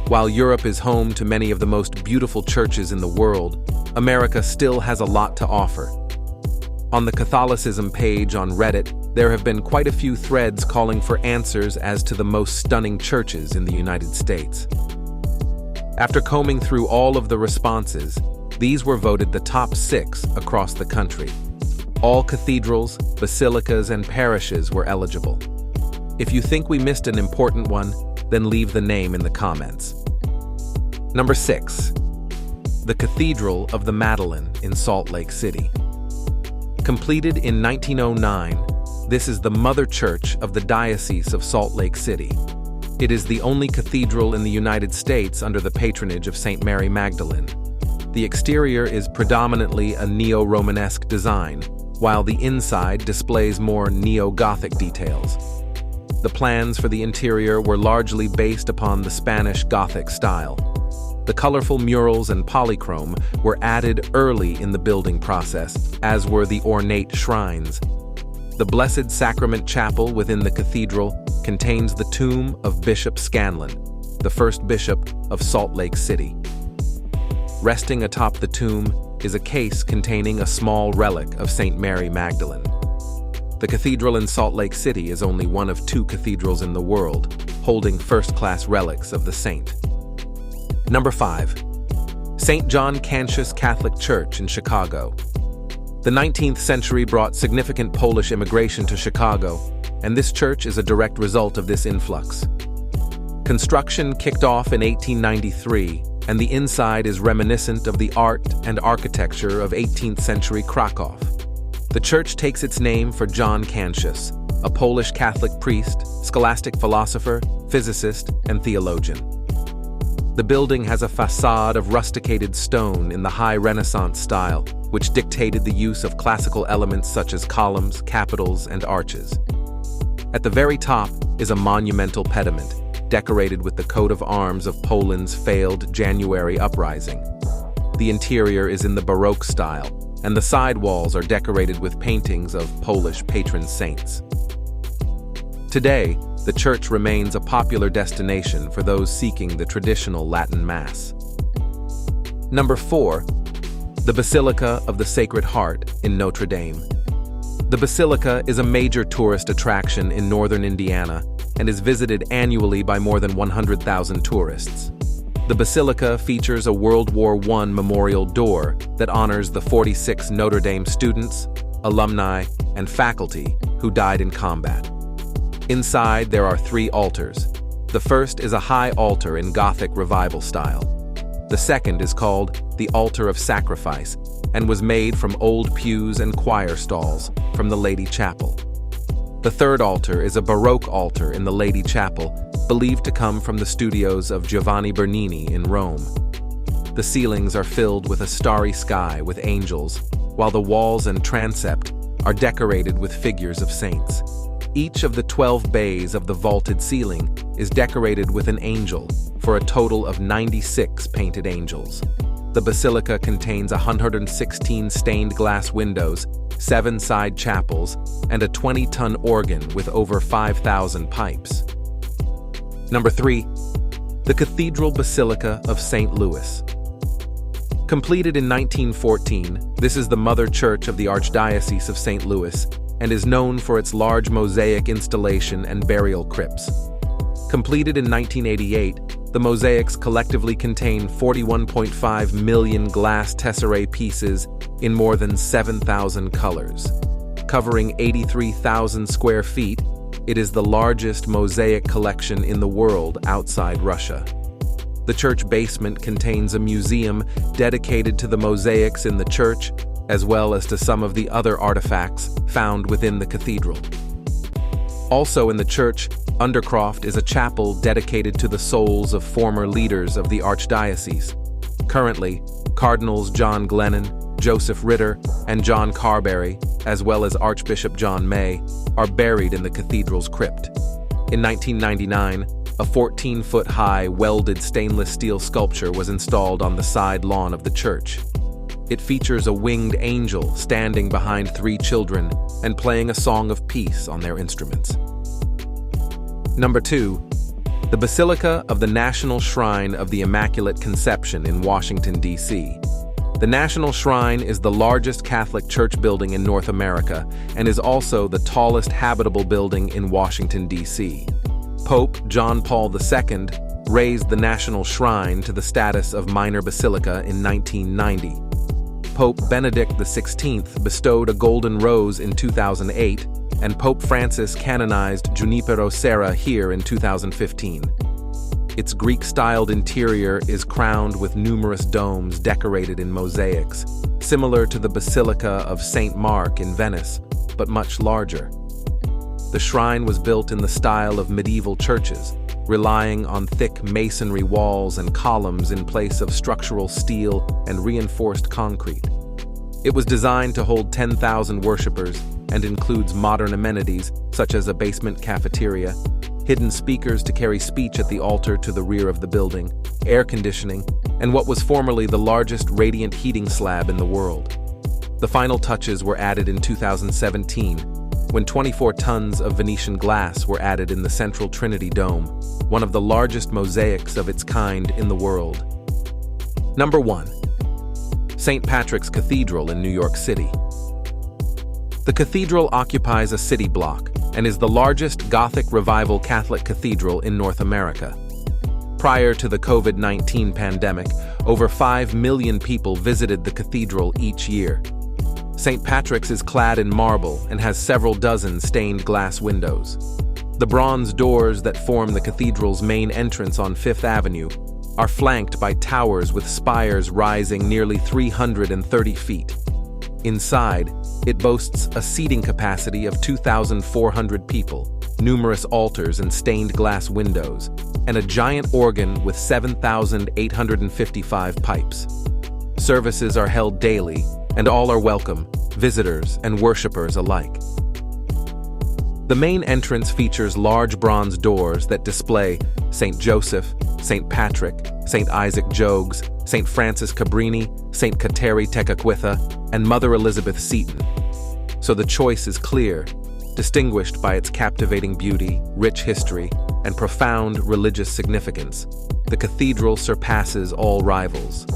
While Europe is home to many of the most beautiful churches in the world, America still has a lot to offer. On the Catholicism page on Reddit, there have been quite a few threads calling for answers as to the most stunning churches in the United States. After combing through all of the responses, these were voted the top 6 across the country. All cathedrals, basilicas, and parishes were eligible. If you think we missed an important one, then leave the name in the comments. Number 6. The Cathedral of the Madeleine in Salt Lake City. Completed in 1909, this is the mother church of the Diocese of Salt Lake City. It is the only cathedral in the United States under the patronage of St. Mary Magdalene. The exterior is predominantly a neo-Romanesque design, while the inside displays more neo-Gothic details. The plans for the interior were largely based upon the Spanish Gothic style. The colorful murals and polychrome were added early in the building process, as were the ornate shrines. The Blessed Sacrament Chapel within the cathedral contains the tomb of Bishop Scanlon, the first bishop of Salt Lake City. Resting atop the tomb is a case containing a small relic of St. Mary Magdalene. The cathedral in Salt Lake City is only one of 2 cathedrals in the world, holding first-class relics of the saint. Number 5. St. John Cantius Catholic Church in Chicago. The 19th century brought significant Polish immigration to Chicago, and this church is a direct result of this influx. Construction kicked off in 1893, and the inside is reminiscent of the art and architecture of 18th century Krakow. The church takes its name for John Cantius, a Polish Catholic priest, scholastic philosopher, physicist, and theologian. The building has a facade of rusticated stone in the high Renaissance style, which dictated the use of classical elements such as columns, capitals, and arches. At the very top is a monumental pediment, decorated with the coat of arms of Poland's failed January uprising. The interior is in the Baroque style, and the side walls are decorated with paintings of Polish patron saints. Today, the church remains a popular destination for those seeking the traditional Latin Mass. Number 4. The Basilica of the Sacred Heart in Notre Dame. The Basilica is a major tourist attraction in northern Indiana and is visited annually by more than 100,000 tourists. The Basilica features a World War I memorial door that honors the 46 Notre Dame students, alumni, and faculty who died in combat. Inside, there are 3 altars. The first is a high altar in Gothic Revival style. The second is called the Altar of Sacrifice and was made from old pews and choir stalls from the Lady Chapel. The third altar is a Baroque altar in the Lady Chapel, believed to come from the studios of Giovanni Bernini in Rome. The ceilings are filled with a starry sky with angels, while the walls and transept are decorated with figures of saints. Each of the 12 bays of the vaulted ceiling is decorated with an angel, for a total of 96 painted angels. The basilica contains 116 stained glass windows, 7 side chapels, and a 20-ton organ with over 5,000 pipes. Number 3. The Cathedral Basilica of St. Louis. Completed in 1914, this is the mother church of the Archdiocese of St. Louis and is known for its large mosaic installation and burial crypts. Completed in 1988, the mosaics collectively contain 41.5 million glass tesserae pieces in more than 7,000 colors. Covering 83,000 square feet, it is the largest mosaic collection in the world outside Russia. The church basement contains a museum dedicated to the mosaics in the church, as well as to some of the other artifacts found within the cathedral. Also in the church, Undercroft is a chapel dedicated to the souls of former leaders of the Archdiocese. Currently, Cardinals John Glennon, Joseph Ritter, and John Carberry, as well as Archbishop John May, are buried in the cathedral's crypt. In 1999, a 14-foot-high welded stainless steel sculpture was installed on the side lawn of the church. It features a winged angel standing behind 3 children and playing a song of peace on their instruments. Number 2. The Basilica of the National Shrine of the Immaculate Conception in Washington, D.C. The National Shrine is the largest Catholic church building in North America and is also the tallest habitable building in Washington, D.C. Pope John Paul II raised the National Shrine to the status of minor basilica in 1990. Pope Benedict XVI bestowed a golden rose in 2008, and Pope Francis canonized Junipero Serra here in 2015. Its Greek-styled interior is crowned with numerous domes decorated in mosaics, similar to the Basilica of St. Mark in Venice, but much larger. The shrine was built in the style of medieval churches, relying on thick masonry walls and columns in place of structural steel and reinforced concrete. It was designed to hold 10,000 worshippers and includes modern amenities such as a basement cafeteria, hidden speakers to carry speech at the altar to the rear of the building, air conditioning, and what was formerly the largest radiant heating slab in the world. The final touches were added in 2017, when 24 tons of Venetian glass were added in the Central Trinity Dome, one of the largest mosaics of its kind in the world. Number 1. St. Patrick's Cathedral in New York City. The cathedral occupies a city block and is the largest Gothic Revival Catholic cathedral in North America. Prior to the COVID-19 pandemic, over 5 million people visited the cathedral each year. St. Patrick's is clad in marble and has several dozen stained glass windows. The bronze doors that form the cathedral's main entrance on Fifth Avenue are flanked by towers with spires rising nearly 330 feet. Inside, it boasts a seating capacity of 2,400 people, numerous altars and stained glass windows, and a giant organ with 7,855 pipes. Services are held daily, and all are welcome, visitors and worshippers alike. The main entrance features large bronze doors that display St. Joseph, St. Patrick, St. Isaac Jogues, St. Francis Cabrini, St. Kateri Tekakwitha, and Mother Elizabeth Seton. So the choice is clear, distinguished by its captivating beauty, rich history, and profound religious significance. The cathedral surpasses all rivals.